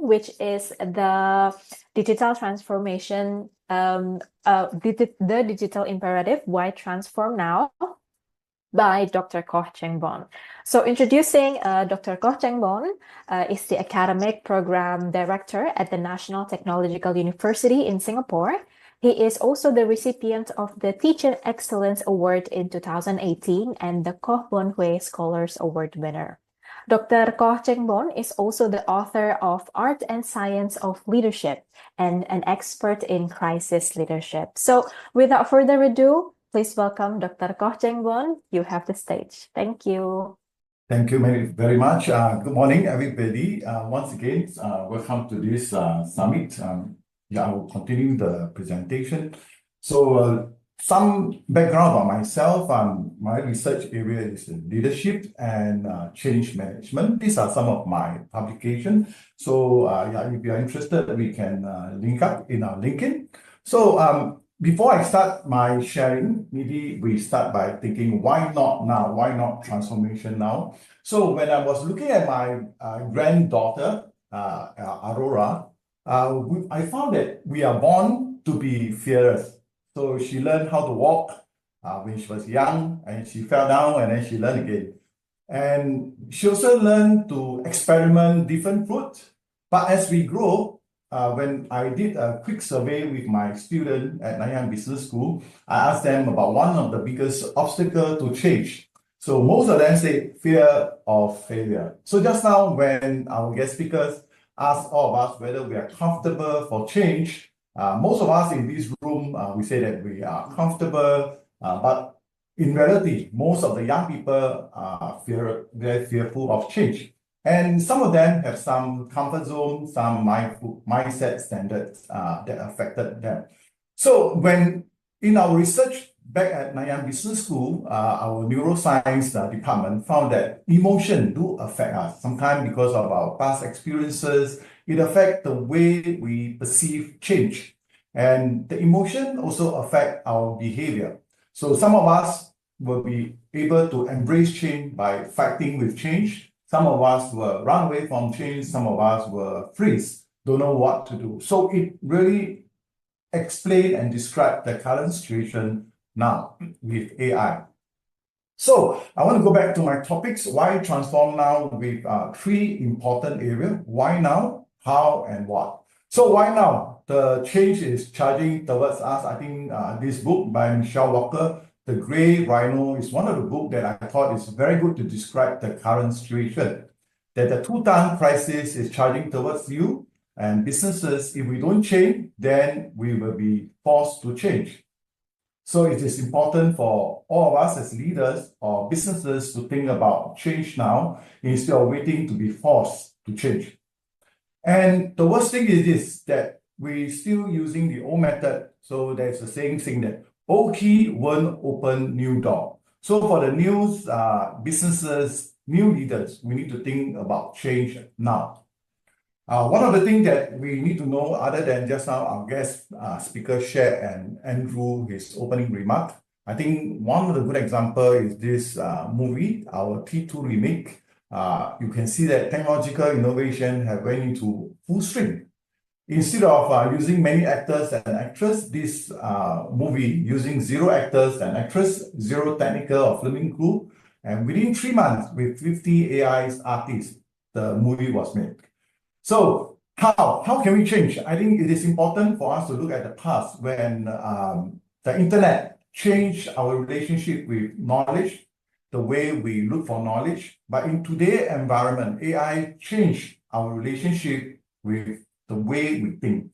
which is the digital transformation, the digital imperative, why transform now, by Dr. Koh Cheng Bon. So introducing Dr. Koh Cheng Bon is the Academic Program Director at the National Technological University in Singapore. He is also the recipient of the Teacher Excellence Award in 2018 and the Koh Bon Hui Scholars Award winner. Dr. Koh Cheng Bon is also the author of Art and Science of Leadership and an expert in crisis leadership. So without further ado, please welcome Dr. Koh Cheng Bon. You have the stage. Thank you. Thank you very much. Good morning, everybody. Once again, welcome to this summit. I will continue the presentation. So some background about myself. My research area is leadership and change management. These are some of my publications. So if you are interested, we can link up in our LinkedIn. So before I start my sharing, maybe we start by thinking, why not now? Why not transformation now? So when I was looking at my granddaughter, Aurora, I found that we are born to be fearless. So she learned how to walk when she was young, and she fell down and then she learned again. And she also learned to experiment different fruits. But as we grow, when I did a quick survey with my student at Nanyang Business School, I asked them about one of the biggest obstacles to change. So most of them say fear of failure. So just now when our guest speakers asked all of us whether we are comfortable for change, most of us in this room, we say that we are comfortable, but in reality, most of the young people are very fearful of change. And some of them have some comfort zone, some mindset standards that affected them. So when in our research back at Nanyang Business School, our neuroscience department found that emotion do affect us. Sometimes because of our past experiences, it affects the way we perceive change. And the emotion also affect our behavior. So some of us will be able to embrace change by fighting with change. Some of us will run away from change. Some of us will freeze, don't know what to do. So it really explains and describes the current situation now with AI. So I want to go back to my topics. Why transform now with three important areas. Why now, how, and what. So why now? The change is charging towards us. I think this book by Michelle Walker, The Grey Rhino, is one of the books that I thought is very good to describe the current situation. That the two-ton crisis is charging towards you and businesses. If we don't change, then we will be forced to change. So it is important for all of us as leaders or businesses to think about change now instead of waiting to be forced to change. And the worst thing is this, that we're still using the old method. So there's the same thing that old key won't open new door. So for the new businesses, new leaders, we need to think about change now. One of the things that we need to know, other than just now our guest speaker shared and Andrew, his opening remark, I think one of the good examples is this movie, our T2 remake. You can see that technological innovation have went into full swing. Instead of using many actors and actresses, this movie using 0 actors and actresses, 0 technical or filming crew, and within 3 months with 50 AI artists, the movie was made. So how can we change? I think it is important for us to look at the past when the internet changed our relationship with knowledge, the way we look for knowledge. But in today's environment, AI changed our relationship with the way we think.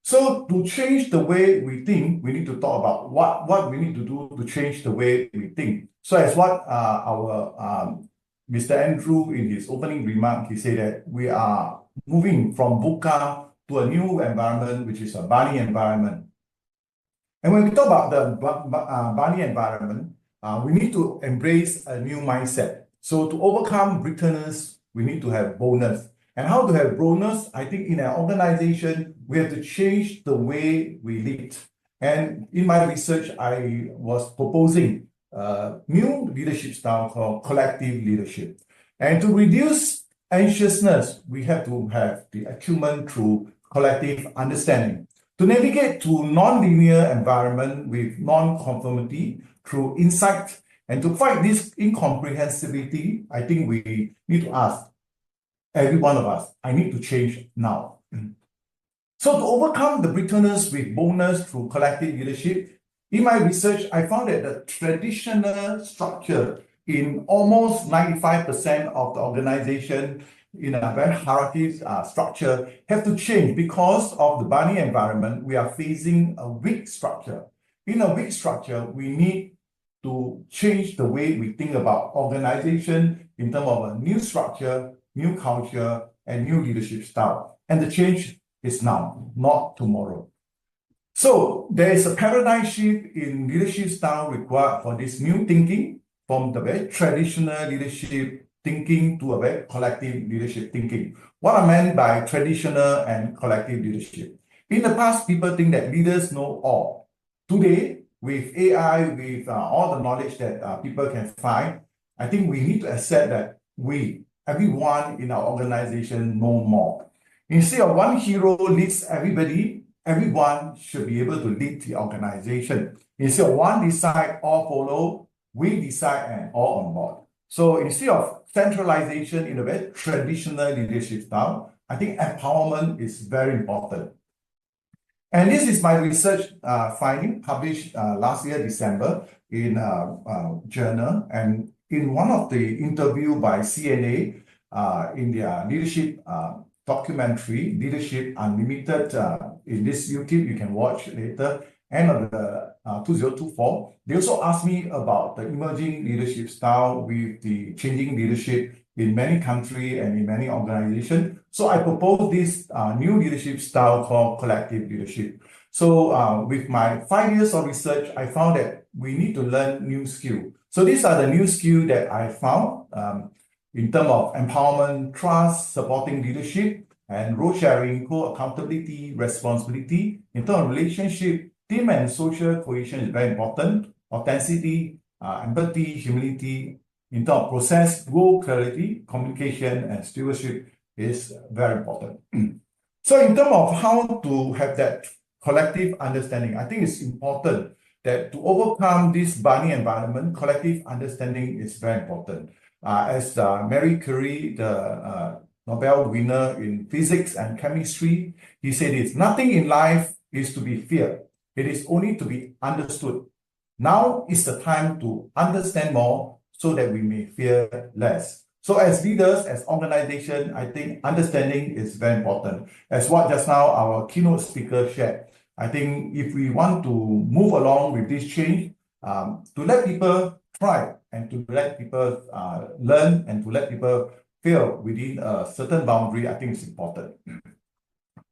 So to change the way we think, we need to talk about what we need to do to change the way we think. So as what our Mr. Andrew in his opening remark, he said that we are moving from VUCA to a new environment, which is a Bali environment. And when we talk about the Bali environment, we need to embrace a new mindset. So to overcome brittleness, we need to have boldness. And how to have boldness? I think in an organization, we have to change the way we lead. And in my research, I was proposing a new leadership style called collective leadership. And to reduce anxiousness, we have to have the acumen through collective understanding. To navigate to non-linear environment with non-conformity through insight, and to fight this incomprehensibility, I think we need to ask every one of us, I need to change now. So to overcome the brittleness with boldness through collective leadership, in my research, I found that the traditional structure in almost 95% of the organization in a very hierarchies structure have to change because of the bunny environment. We are facing a weak structure. In a weak structure, we need to change the way we think about organization in terms of a new structure, new culture, and new leadership style. And the change is now, not tomorrow. So there is a paradigm shift in leadership style required for this new thinking from the very traditional leadership thinking to a very collective leadership thinking. What I meant by traditional and collective leadership. In the past, people think that leaders know all. Today, with AI, with all the knowledge that people can find, I think we need to accept that everyone in our organization know more. Instead of one hero leads everybody, everyone should be able to lead the organization. Instead of one decide, all follow, we decide and all on board. So instead of centralization in a very traditional leadership style, I think empowerment is very important. And this is my research finding published last year, December, in a journal. And in one of the interview by CNA in their leadership documentary, Leadership Unlimited, in this YouTube, you can watch later, end of the 2024. They also asked me about the emerging leadership style with the changing leadership in many countries and in many organizations. So I proposed this new leadership style called collective leadership. So with my 5 years of research, I found that we need to learn new skills. So these are the new skills that I found in terms of empowerment, trust, supporting leadership, and role sharing, co-accountability, responsibility. In terms of relationship, team and social cohesion is very important. Authenticity, empathy, humility. In terms of process, role clarity, communication, and stewardship is very important. So in terms of how to have that collective understanding, I think it's important that to overcome this bunny environment, collective understanding is very important. As Marie Curie, the Nobel winner in physics and chemistry, he said it's nothing in life is to be feared. It is only to be understood. Now is the time to understand more so that we may fear less. So as leaders, as organization, I think understanding is very important. As what just now our keynote speaker shared, I think if we want to move along with this change, to let people try and to let people learn and to let people fail within a certain boundary, I think it's important.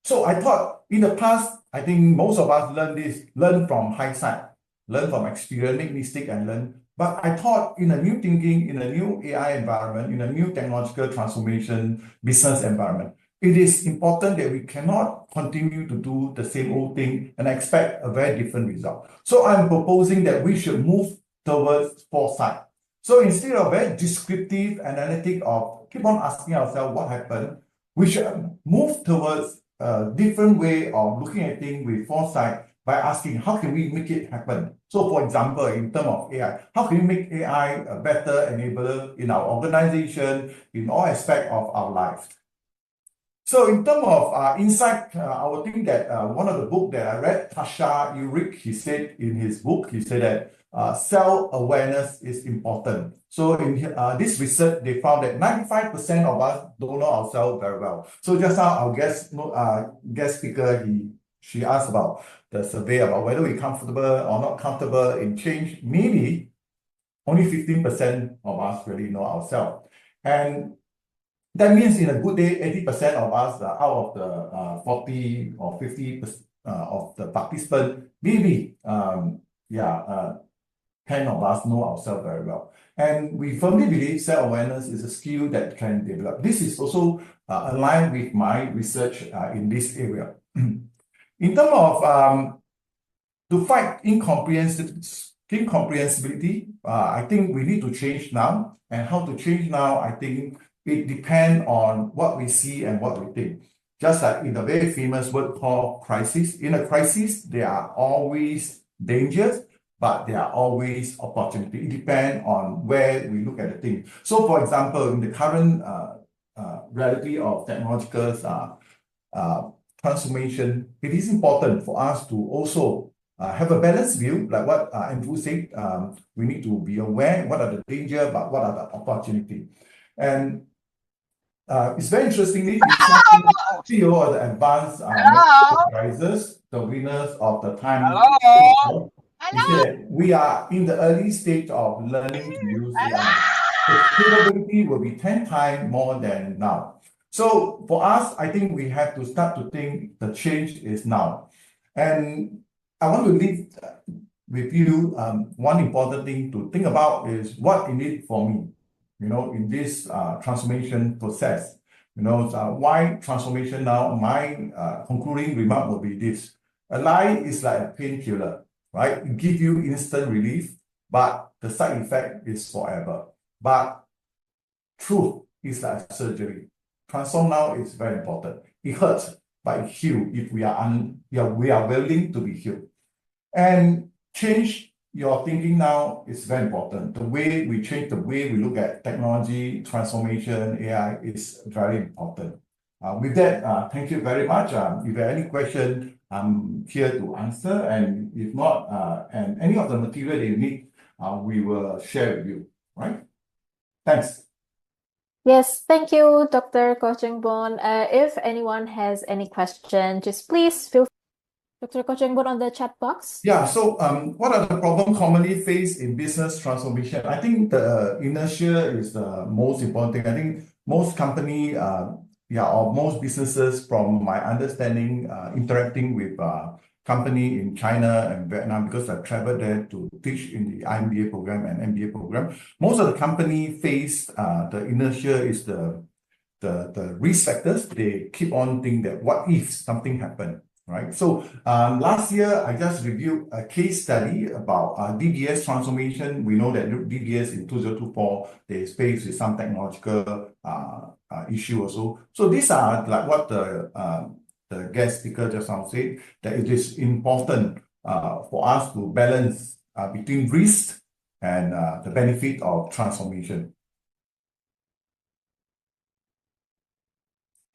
So I thought in the past, I think most of us learn from hindsight, learn from experience, make mistake and learn. But I thought in a new thinking, in a new AI environment, in a new technological transformation business environment, it is important that we cannot continue to do the same old thing and expect a very different result. So I'm proposing that we should move towards foresight. So instead of very descriptive analytic of keep on asking ourselves what happened, we should move towards a different way of looking at things with foresight by asking how can we make it happen. So for example, in terms of AI, how can we make AI a better enabler in our organization, in all aspects of our life? So in terms of insight, I would think that one of the books that I read, Tasha Eurich, he said in his book, he said that self-awareness is important. So in this research, they found that 95% of us don't know ourselves very well. So just now our guest speaker, she asked about the survey about whether we're comfortable or not comfortable in change. Maybe only 15% of us really know ourselves. And that means in a good day, 80% of us out of the 40 or 50% of the participants, maybe 10 of us know ourselves very well. And we firmly believe self-awareness is a skill that can develop. This is also aligned with my research in this area. In terms of to fight incomprehensibility, I think we need to change now. And how to change now, I think it depends on what we see and what we think. Just like in a very famous word called crisis. In a crisis, there are always dangers, but there are always opportunity. It depends on where we look at the thing. So, for example, in the current reality of technological transformation, it is important for us to also have a balanced view, like what Andrew said. We need to be aware what are the danger, but what are the opportunity. And it's very interestingly, CEO of the advanced medical devices, the winners of the time. He said, we are in the early stage of learning to use AI. The capability will be 10 times more than now. So for us, I think we have to start to think the change is now. And I want to leave with you one important thing to think about is what it is for me, in this transformation process. Why transformation now? My concluding remark will be this. A lie is like a painkiller, right? It gives you instant relief, but the side effect is forever. But truth is like surgery. Transform now is very important. It hurts, but it heals if we are willing to be healed. And change your thinking now is very important. The way we change the way we look at technology, transformation, AI is very important. With that, thank you very much. If you have any question, I'm here to answer. And if not, and any of the material that you need, we will share with you, right? Thanks. Yes, thank you, Dr. Koh Cheng Bon. If anyone has any question, just please feel free, Dr. Koh Cheng Bon, on the chat box. Yeah, so what are the problems commonly faced in business transformation? I think the inertia is the most important thing. I think most company, or most businesses, from my understanding, interacting with company in China and Vietnam, because I traveled there to teach in the IMBA program and MBA program. Most of the company face the inertia is the risk factors. They keep on thinking that what if something happened, right? So last year, I just reviewed a case study about DBS transformation. We know that DBS in 2024, they faced with some technological issue also. So these are like what the guest speaker just now said, that it is important for us to balance between risk and the benefit of transformation.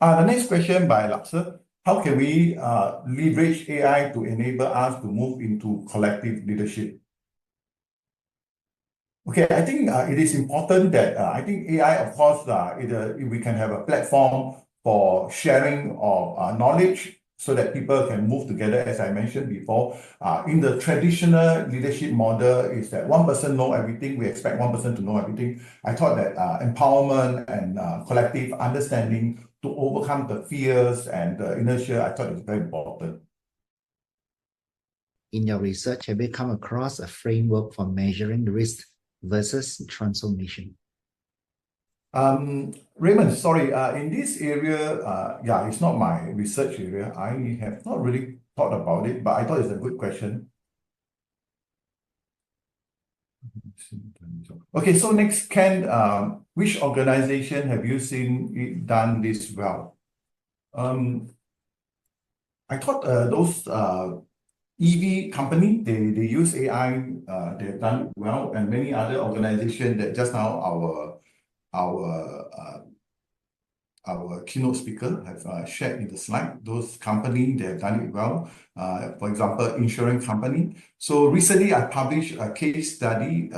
The next question by Laksa. How can we leverage AI to enable us to move into collective leadership? Okay, I think it is important that I think AI, of course, we can have a platform for sharing of knowledge so that people can move together, as I mentioned before. In the traditional leadership model is that one person know everything. We expect one person to know everything. I thought that empowerment and collective understanding to overcome the fears and the inertia, I thought it was very important. In your research, have you come across a framework for measuring risk versus transformation? Raymond, sorry, in this area, it's not my research area. I have not really thought about it, but I thought it's a good question. Okay, so next, Ken, which organization have you seen it done this well? I thought those EV company, they use AI, they've done it well, and many other organizations that just now our keynote speaker have shared in the slide. Those companies, they have done it well. For example, insurance company. So recently, I published a case study,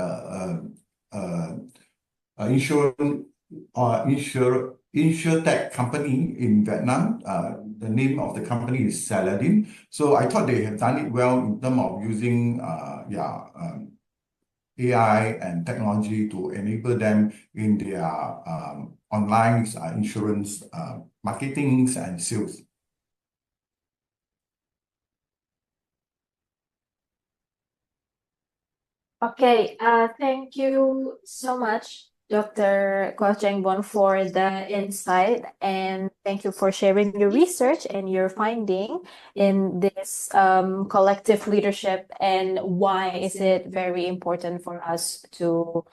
insurtech company in Vietnam. The name of the company is Saladin. So I thought they have done it well in terms of using AI and technology to enable them in their online insurance marketing and sales. Okay, thank you so much, Dr. Koh Cheng Bon, for the insight, and thank you for sharing your research and your finding in this collective leadership, and why is it very important for us to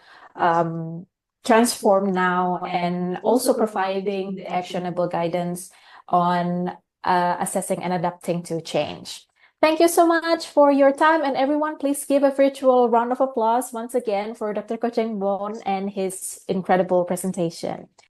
transform now, and also providing the actionable guidance on assessing and adapting to change. Thank you so much for your time, and everyone, please give a virtual round of applause once again for Dr. Koh Cheng Bon and his incredible presentation.